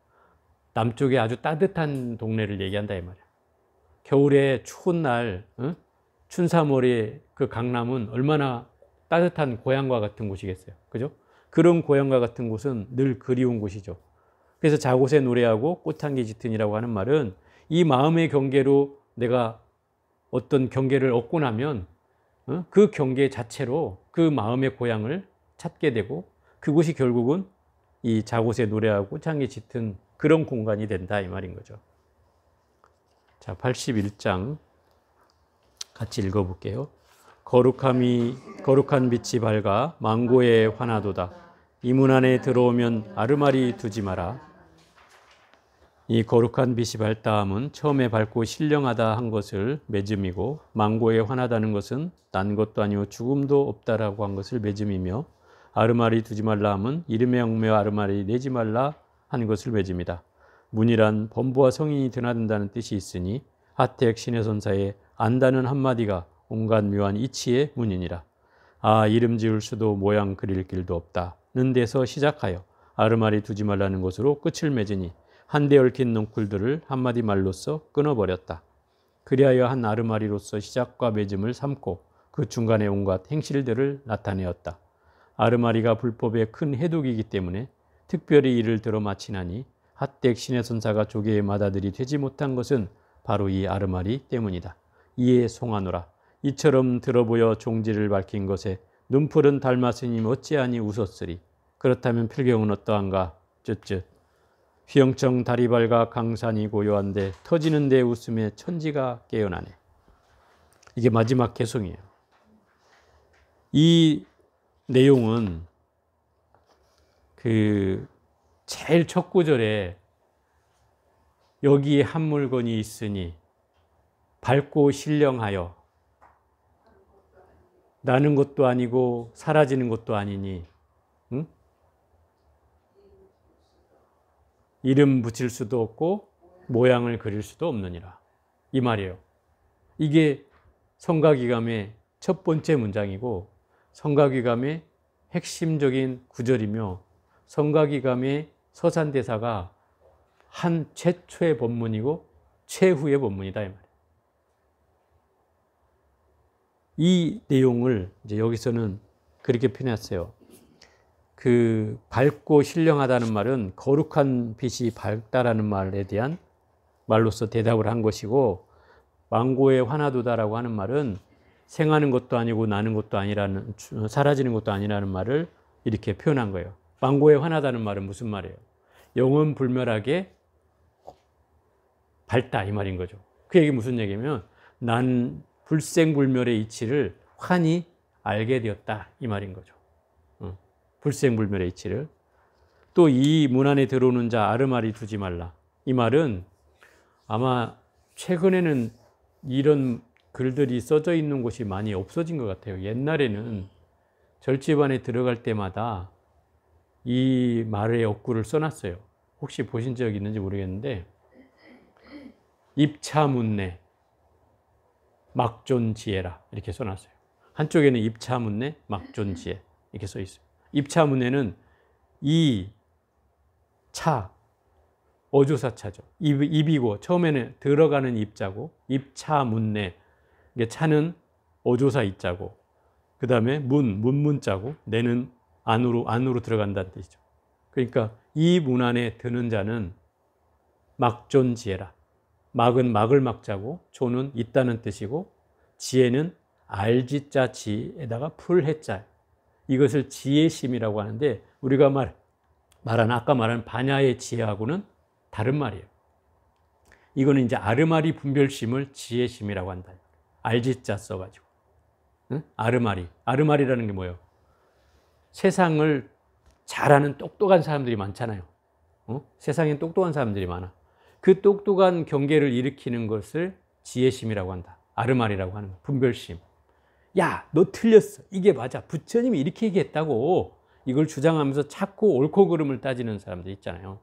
남쪽에 아주 따뜻한 동네를 얘기한다 이 말이야. 겨울에 추운 날 춘사몰의 그 강남은 얼마나 따뜻한 고향과 같은 곳이겠어요. 그죠? 그런 고향과 같은 곳은 늘 그리운 곳이죠. 그래서 자곳에 노래하고 꽃향기 짙으니라고 하는 말은 이 마음의 경계로 내가 어떤 경계를 얻고 나면 그 경계 자체로 그 마음의 고향을 찾게 되고 그곳이 결국은 이 자곳에 노래하고 꽃향기 짙은 그런 공간이 된다 이 말인 거죠. 자, 81장 같이 읽어볼게요. 거룩한 빛이 밝아 망고에 환하도다. 이 문 안에 들어오면 아르마리 두지 마라. 이 거룩한 빛이 밝다함은 처음에 밝고 신령하다 한 것을 매짐이고 망고에 환하다는 것은 난 것도 아니고 죽음도 없다라고 한 것을 매짐이며 아르마리 두지 말라 함은 이름에 얽매여 아르마리 내지 말라 한 것을 매짐이다. 문이란 범부와 성인이 드나든다는 뜻이 있으니 하택 신해선사의 안다는 한마디가 온갖 묘한 이치의 문이니라. 아, 이름 지을 수도 모양 그릴 길도 없다는 데서 시작하여 아르마리 두지 말라는 것으로 끝을 맺으니 한데 얽힌 넝쿨들을 한마디 말로써 끊어버렸다. 그리하여 한 아르마리로서 시작과 맺음을 삼고 그 중간에 온갖 행실들을 나타내었다. 아르마리가 불법의 큰 해독이기 때문에 특별히 이를 들어 마치나니 핫댁 신의 선사가 조계의 맏아들이 되지 못한 것은 바로 이 아르마리 때문이다. 이에 송하노라. 이처럼 들어보여 종지를 밝힌 것에 눈풀은 닮았으니 어찌하니 웃었으리. 그렇다면 필경은 어떠한가? 쯧쯧. 휘영청 다리 밝아 강산이 고요한데 터지는 데 웃음에 천지가 깨어나네. 이게 마지막 개성이에요. 이 내용은 그 제일 첫 구절에 여기에 한 물건이 있으니 밝고 신령하여 나는 것도 아니고 사라지는 것도 아니니, 응? 이름 붙일 수도 없고 모양을 그릴 수도 없느니라. 이 말이에요. 이게 성가기감의 첫 번째 문장이고 성가기감의 핵심적인 구절이며 성가기감의 서산대사가 한 최초의 법문이고 최후의 법문이다 이 말이에요. 이 내용을 이제 여기서는 그렇게 표현했어요. 그 밝고 신령하다는 말은 거룩한 빛이 밝다라는 말에 대한 말로서 대답을 한 것이고, 망고에 화나도다라고 하는 말은 생하는 것도 아니고 나는 것도 아니라는, 사라지는 것도 아니라는 말을 이렇게 표현한 거예요. 망고에 화나다는 말은 무슨 말이에요? 영원불멸하게 밝다 이 말인 거죠. 그 얘기 무슨 얘기냐면 난 불생불멸의 이치를 환히 알게 되었다 이 말인 거죠. 불생불멸의 이치를. 또 이 문 안에 들어오는 자 아르마리 두지 말라. 이 말은 아마 최근에는 이런 글들이 써져 있는 곳이 많이 없어진 것 같아요. 옛날에는 절집 안에 들어갈 때마다 이 말의 어구를 써놨어요. 혹시 보신 적 있는지 모르겠는데 입차문내 막존지혜라 이렇게 써놨어요. 한쪽에는 입차문내 막존지혜 이렇게 써 있어요. 입차문내는 이 차 어조사차죠. 입이고 처음에는 들어가는 입자고 입차문내, 이게 차는 어조사 입자고 그 다음에 문자고 내는 안으로 들어간다는 뜻이죠. 그러니까 이 문 안에 드는 자는 막존지혜라. 막은 막을 막자고 존은 있다는 뜻이고 지혜는 알지자 지에다가 풀해자, 이것을 지혜심이라고 하는데 우리가 아까 말한 반야의 지혜하고는 다른 말이에요. 이거는 이제 아르마리 분별심을 지혜심이라고 한다. 알지자 써가지고. 응? 아르마리라는 게 뭐예요? 세상을 잘하는 똑똑한 사람들이 많잖아요. 세상엔 똑똑한 사람들이 많아. 그 똑똑한 경계를 일으키는 것을 지혜심이라고 한다. 아르마리라고 하는 거. 분별심. 야, 너 틀렸어. 이게 맞아. 부처님이 이렇게 얘기했다고. 이걸 주장하면서 자꾸 옳고 그름을 따지는 사람들 있잖아요.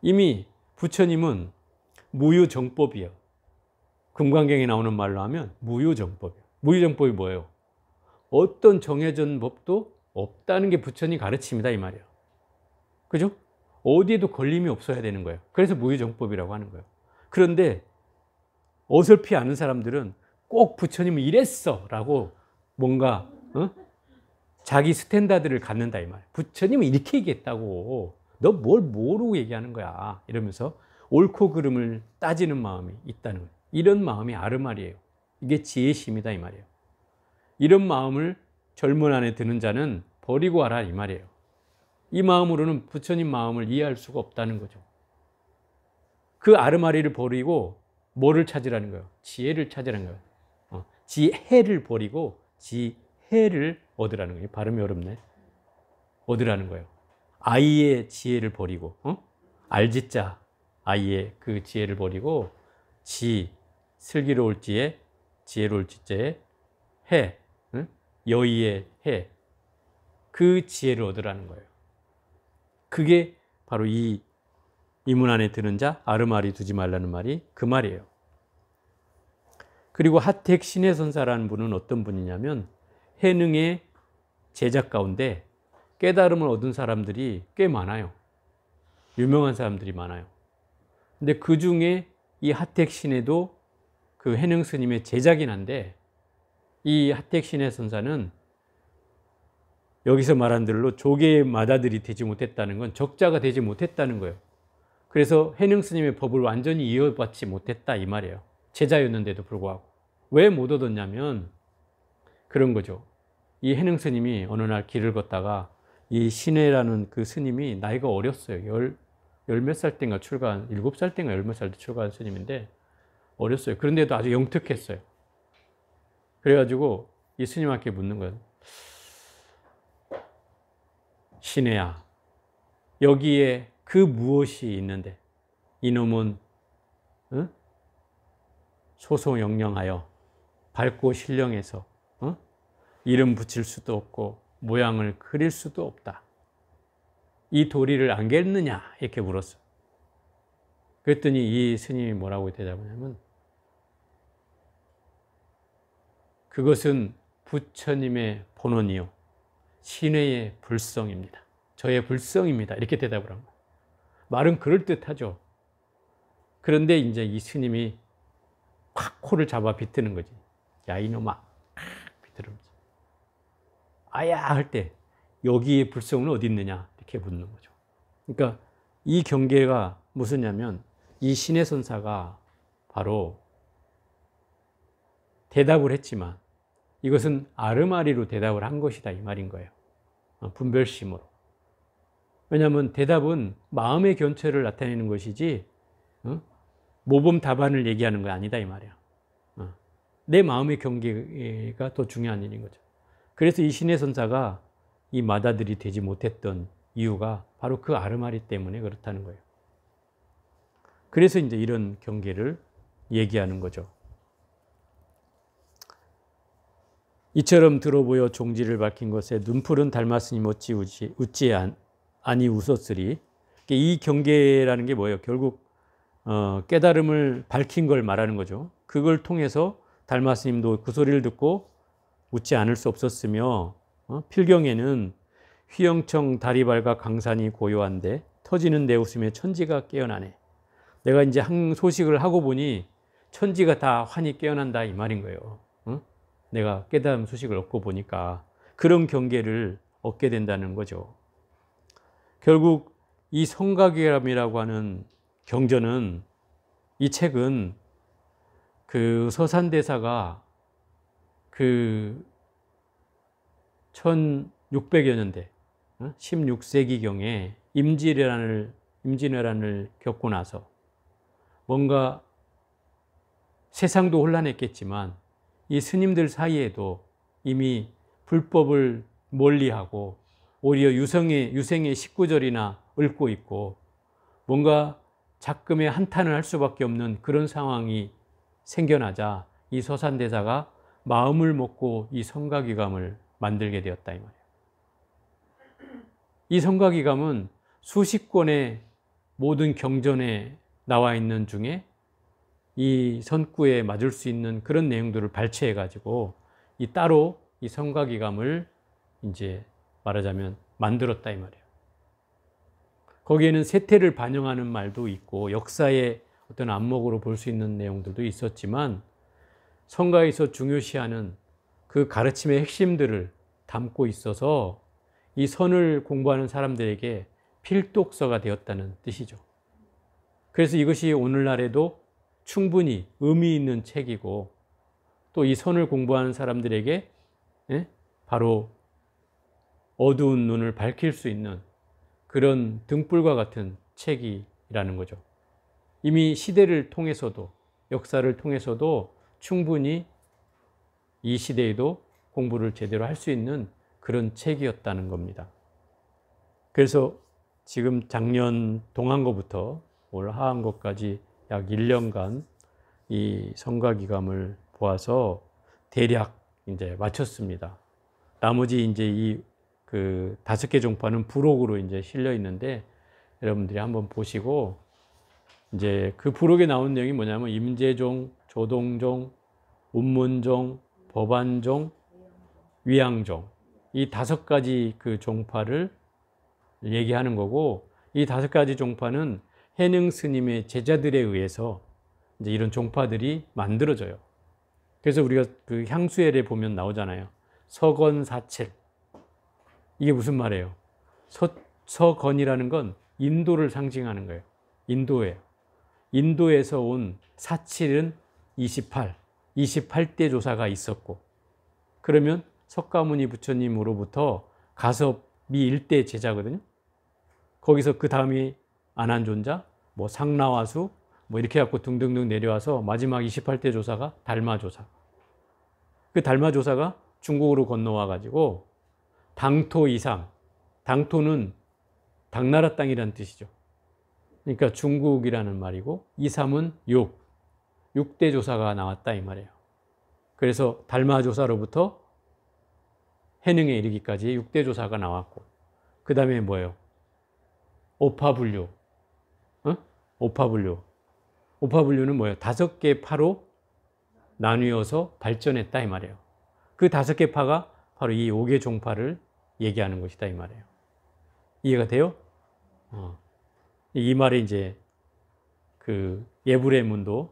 이미 부처님은 무유정법이에요. 금강경에 나오는 말로 하면 무유정법이에요. 무유정법이 뭐예요? 어떤 정해진 법도 없다는 게 부처님 가르침이다 이 말이에요. 그죠? 어디에도 걸림이 없어야 되는 거예요. 그래서 무유정법이라고 하는 거예요. 그런데 어설피 아는 사람들은 꼭 부처님은 이랬어 라고 뭔가 자기 스탠다드를 갖는다 이 말이에요. 부처님은 이렇게 얘기했다고. 너 뭘 모르고 얘기하는 거야. 이러면서 옳고 그름을 따지는 마음이 있다는 거예요. 이런 마음이 아르마리예요. 이게 지혜심이다 이 말이에요. 이런 마음을 젊은 안에 드는 자는 버리고 와라 이 말이에요. 이 마음으로는 부처님 마음을 이해할 수가 없다는 거죠. 그 아르마리를 버리고 뭐를 찾으라는 거예요? 지혜를 찾으라는 거예요. 지혜를 버리고 지혜를 얻으라는 거예요. 발음이 어렵네. 얻으라는 거예요. 아이의 지혜를 버리고, 알지자 아이의 그 지혜를 버리고 슬기로울 지혜, 지혜로울 지혜에 해, 여의의 해, 그 지혜를 얻으라는 거예요. 그게 바로 이 문 안에 드는 자 아르마리 두지 말라는 말이 그 말이에요. 그리고 하택 신해선사라는 분은 어떤 분이냐면 해능의 제자 가운데 깨달음을 얻은 사람들이 꽤 많아요. 유명한 사람들이 많아요. 근데 그 중에 이 하택 신해도 그 해능 스님의 제자긴 한데, 이 하택 신해선사는 여기서 말한 대로 조계의 마다들이 되지 못했다는 건 적자가 되지 못했다는 거예요. 그래서 해능 스님의 법을 완전히 이어받지 못했다 이 말이에요. 제자였는데도 불구하고. 왜 못 얻었냐면 그런 거죠. 이 해능 스님이 어느 날 길을 걷다가 이 신해라는 그 스님이 나이가 어렸어요. 열 몇 살 때인가 출가한, 7살 때인가 열 몇 살 때 출가한 스님인데 어렸어요. 그런데도 아주 영특했어요. 그래가지고 이 스님한테 묻는 거예요. 신해야, 여기에 그 무엇이 있는데 이놈은 소소영령하여 밝고 신령해서 이름 붙일 수도 없고 모양을 그릴 수도 없다. 이 도리를 안겠느냐? 이렇게 물었어요. 그랬더니 이 스님이 뭐라고 대답하냐면 그것은 부처님의 본원이요 신해의 불성입니다. 저의 불성입니다. 이렇게 대답을 한 거예요. 말은 그럴듯하죠. 그런데 이제 이 스님이 콱 코를 잡아 비트는 거지. 야 이놈아, 비트는지. 아야 할 때 여기에 불성은 어디 있느냐 이렇게 묻는 거죠. 그러니까 이 경계가 무엇이냐면 이 신해선사가 바로 대답을 했지만 이것은 아르마리로 대답을 한 것이다 이 말인 거예요. 분별심으로. 왜냐하면 대답은 마음의 견체를 나타내는 것이지 모범 답안을 얘기하는 거 아니다 이 말이야. 내 마음의 경계가 더 중요한 일인 거죠. 그래서 이 신해선사가 이 마다들이 되지 못했던 이유가 바로 그 아르마리 때문에 그렇다는 거예요. 그래서 이제 이런 경계를 얘기하는 거죠. 이처럼 들어보여 종지를 밝힌 것에 눈풀은 닮았으니 어찌 웃지 아니 웃었으리. 이 경계라는 게 뭐예요? 결국 깨달음을 밝힌 걸 말하는 거죠. 그걸 통해서 달마스님도 그 소리를 듣고 웃지 않을 수 없었으며 필경에는 휘영청 다리 밝아 강산이 고요한데 터지는 내 웃음에 천지가 깨어나네. 내가 이제 한 소식을 하고 보니 천지가 다 환히 깨어난다 이 말인 거예요. 내가 깨달음 소식을 얻고 보니까 그런 경계를 얻게 된다는 거죠. 결국 이 성가결함이라고 하는 경전은, 이 책은 그 서산대사가 그 1600여 년대 16세기경에 임진왜란을 겪고 나서 뭔가 세상도 혼란했겠지만 이 스님들 사이에도 이미 불법을 멀리하고 오히려 유생의 식구절이나 읊고 있고 뭔가 작금의 한탄을 할 수밖에 없는 그런 상황이 생겨나자 이 서산대사가 마음을 먹고 이 성가기감을 만들게 되었다 이 말이에요. 이 성가기감은 수십 권의 모든 경전에 나와 있는 중에 이 선구에 맞을 수 있는 그런 내용들을 발췌해 가지고 따로 이 성가기감을 이제 말하자면 만들었다 이 말이에요. 거기에는 세태를 반영하는 말도 있고 역사의 어떤 안목으로 볼 수 있는 내용들도 있었지만 성가에서 중요시하는 그 가르침의 핵심들을 담고 있어서 이 선을 공부하는 사람들에게 필독서가 되었다는 뜻이죠. 그래서 이것이 오늘날에도 충분히 의미 있는 책이고 또 이 선을 공부하는 사람들에게 바로 어두운 눈을 밝힐 수 있는 그런 등불과 같은 책이라는 거죠. 이미 시대를 통해서도 역사를 통해서도 충분히 이 시대에도 공부를 제대로 할 수 있는 그런 책이었다는 겁니다. 그래서 지금 작년 동안거부터 올 하한거까지 약 1년간 이 성가기감을 보아서 대략 이제 마쳤습니다. 나머지 이제 이 그 5개 종파는 부록으로 이제 실려 있는데 여러분들이 한번 보시고 이제 그 부록에 나온 내용이 뭐냐면 임재종, 조동종, 운문종, 법안종, 위양종. 이 5가지 그 종파를 얘기하는 거고, 이 5가지 종파는 해능 스님의 제자들에 의해서 이제 이런 종파들이 만들어져요. 그래서 우리가 그 향수엘에 보면 나오잖아요. 서건사칠. 이게 무슨 말이에요? 서건이라는 건 인도를 상징하는 거예요. 인도예요. 인도에서 온 사칠은 28대 조사가 있었고, 그러면 석가모니 부처님으로부터 가섭이 1대 제자거든요. 거기서 그 다음이 안한존자, 뭐 상나와수, 뭐 이렇게 해갖고 등등등 내려와서 마지막 28대 조사가 달마조사. 그 달마조사가 중국으로 건너와가지고 당토 이상, 당토는 당나라 땅이라는 뜻이죠. 그러니까 중국이라는 말이고, 이삼은 6대 조사가 나왔다 이 말이에요. 그래서 달마조사로부터 해능에 이르기까지 6대 조사가 나왔고, 그 다음에 뭐예요? 오파불류. 오파불류는 뭐예요? 5개 파로 나뉘어서 발전했다 이 말이에요. 그 5개 파가 바로 이 5개 종파를 얘기하는 것이다 이 말이에요. 이해가 돼요? 이 말에 이제 그 예불의문도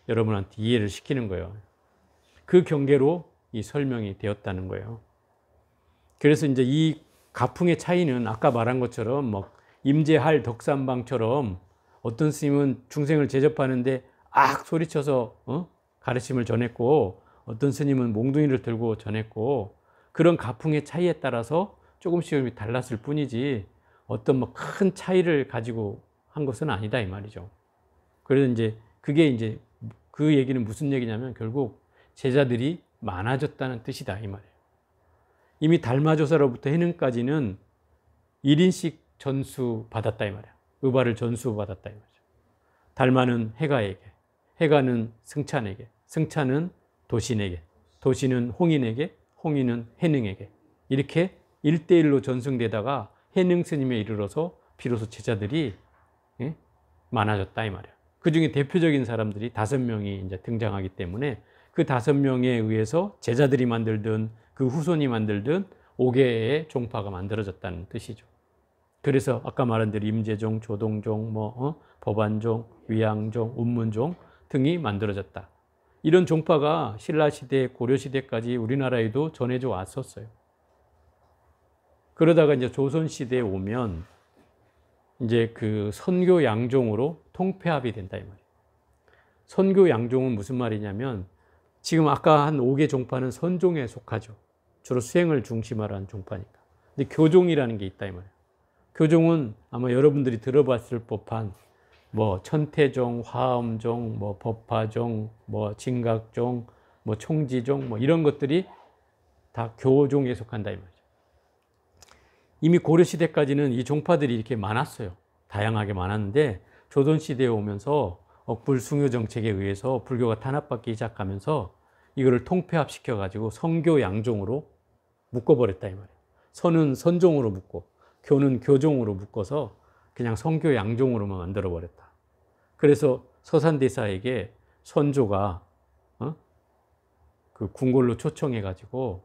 여러분한테 이해를 시키는 거예요. 그 경계로 이 설명이 되었다는 거예요. 그래서 이제 이 가풍의 차이는 아까 말한 것처럼 뭐 임재할 덕삼방처럼 어떤 스님은 중생을 제접하는데 악 소리쳐서 가르침을 전했고, 어떤 스님은 몽둥이를 들고 전했고, 그런 가풍의 차이에 따라서 조금씩 달랐을 뿐이지 어떤 뭐 큰 차이를 가지고 한 것은 아니다 이 말이죠. 그래서 이제 그게 이제 그 얘기는 무슨 얘기냐면 결국 제자들이 많아졌다는 뜻이다 이 말이에요. 이미 달마조사로부터 해능까지는 1인씩 전수 받았다 이 말이야. 의발을 전수 받았다 이 말이죠. 달마는 해가에게, 해가는 승찬에게, 승찬은 도신에게, 도신은 홍인에게, 홍인은 해능에게, 이렇게 1대1로 전승되다가 해능 스님에 이르러서 비로소 제자들이 많아졌다 이 말이야. 그 중에 대표적인 사람들이 5명이 이제 등장하기 때문에 그 5명에 의해서 제자들이 만들든 그 후손이 만들든 5개의 종파가 만들어졌다는 뜻이죠. 그래서 아까 말한 대로 임재종, 조동종, 법안종, 위양종, 운문종 등이 만들어졌다. 이런 종파가 신라시대, 고려시대까지 우리나라에도 전해져 왔었어요. 그러다가 이제 조선시대에 오면 이제 그 선교 양종으로 통폐합이 된다 이 말이에요. 선교 양종은 무슨 말이냐면 지금 아까 한 5개 종파는 선종에 속하죠. 주로 수행을 중심으로 한 종파니까. 근데 교종이라는 게 있다 이 말이에요. 교종은 아마 여러분들이 들어봤을 법한 뭐 천태종, 화엄종, 뭐 법화종, 뭐 진각종, 뭐 총지종, 뭐 이런 것들이 다 교종에 속한다 이 말이죠. 이미 고려시대까지는 이 종파들이 이렇게 많았어요. 다양하게 많았는데 조선시대에 오면서 억불숭유 정책에 의해서 불교가 탄압받기 시작하면서 이거를 통폐합시켜가지고 성교 양종으로 묶어버렸다 이 말이에요. 선은 선종으로 묶고 교는 교종으로 묶어서 그냥 성교 양종으로만 만들어버렸다. 그래서 서산대사에게 선조가 그 궁궐로 초청해가지고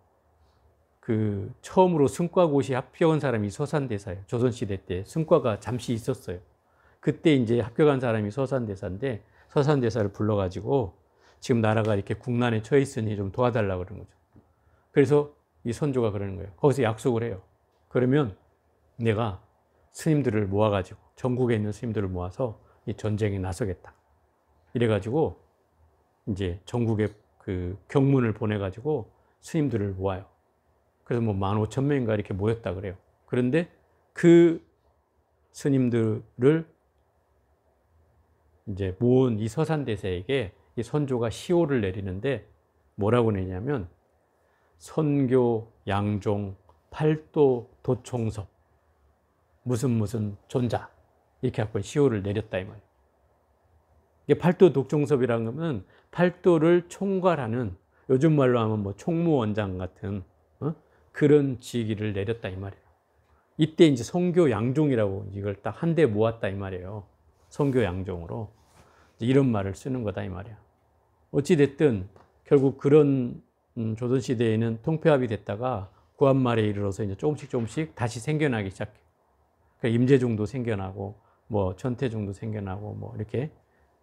그 처음으로 승과고시 합격한 사람이 서산대사예요. 조선시대 때 승과가 잠시 있었어요. 그때 이제 합격한 사람이 서산대사인데 서산대사를 불러가지고 지금 나라가 이렇게 국난에 처해 있으니 좀 도와달라고 그러는 거죠. 그래서 이 선조가 그러는 거예요. 거기서 약속을 해요. 그러면 내가 스님들을 모아가지고 전국에 있는 스님들을 모아서 이 전쟁에 나서겠다. 이래가지고 이제 전국에 그 경문을 보내가지고 스님들을 모아요. 그래서 뭐 15,000명인가 이렇게 모였다 그래요. 그런데 그 스님들을 이제 모은 이 서산대사에게 이 선조가 시호를 내리는데 뭐라고 내냐면 선교 양종 팔도 도총섭 무슨 존자 이렇게 갖고 시호를 내렸다 이 말이에요. 이게 팔도 도총섭이라는 거는 팔도를 총괄하는 요즘 말로 하면 뭐 총무원장 같은 그런 직위를 내렸다 이 말이에요. 이때 이제 선교 양종이라고 이걸 딱 한데 모았다 이 말이에요. 선교 양종으로 이런 말을 쓰는 거다 이 말이야. 어찌 됐든 결국 그런 조선시대에는 통폐합이 됐다가 구한말에 이르러서 이제 조금씩 다시 생겨나기 시작해요. 그러니까 임재종도 생겨나고, 뭐 천태종도 생겨나고, 뭐 이렇게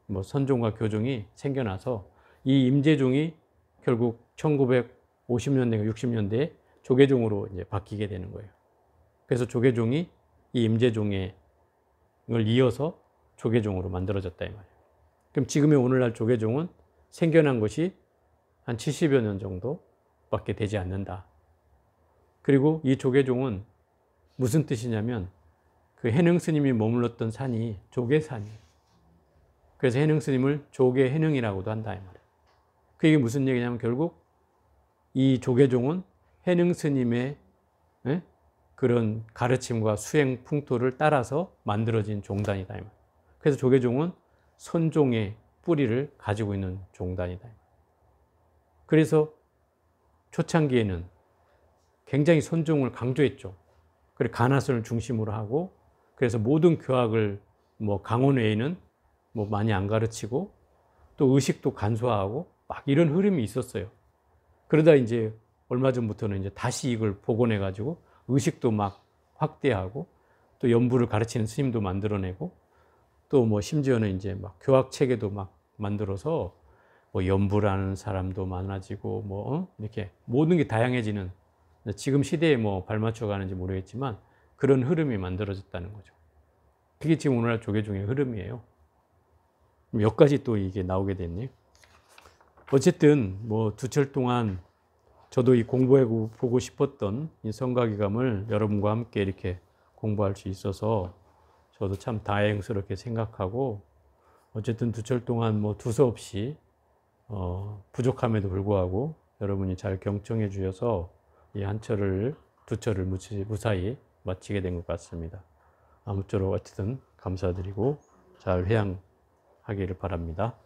뭐 선종과 교종이 생겨나서 이 임재종이 결국 1950년대, 60년대에 조계종으로 이제 바뀌게 되는 거예요. 그래서 조계종이 이 임재종을 이어서 조계종으로 만들어졌다 이 말이에요. 그럼 지금의 오늘날 조계종은 생겨난 것이 한 70여 년 정도밖에 되지 않는다. 그리고 이 조계종은 무슨 뜻이냐면 그 해능 스님이 머물렀던 산이 조계산이에요. 그래서 해능 스님을 조계해능이라고도 한다 이 말이에요. 그게 무슨 얘기냐면 결국 이 조계종은 해능 스님의 그런 가르침과 수행 풍토를 따라서 만들어진 종단이다 이 말이에요. 그래서 조계종은 선종의 뿌리를 가지고 있는 종단이다. 그래서 초창기에는 굉장히 선종을 강조했죠. 그래 가나선을 중심으로 하고, 그래서 모든 교학을 뭐 강원 외에는 뭐 많이 안 가르치고, 또 의식도 간소화하고 막 이런 흐름이 있었어요. 그러다 이제 얼마 전부터는 이제 다시 이걸 복원해 가지고 의식도 막 확대하고, 또 연부를 가르치는 스님도 만들어내고, 또 뭐 심지어는 이제 막 교학 체계도 막 만들어서 뭐 연부라는 사람도 많아지고, 뭐 이렇게 모든 게 다양해지는, 지금 시대에 뭐 발맞춰 가는지 모르겠지만 그런 흐름이 만들어졌다는 거죠. 그게 지금 오늘날 조계종의 흐름이에요. 몇 가지 또 이게 나오게 됐네요. 어쨌든 뭐 두철 동안 저도 이 공부해 보고 싶었던 이 성가기감을 여러분과 함께 이렇게 공부할 수 있어서 저도 참 다행스럽게 생각하고, 어쨌든 두철 동안 뭐 두서없이 부족함에도 불구하고 여러분이 잘 경청해 주셔서 이 한 철을, 두 철을 무사히 마치게 된 것 같습니다. 아무쪼록 어쨌든 감사드리고 잘 회양하기를 바랍니다.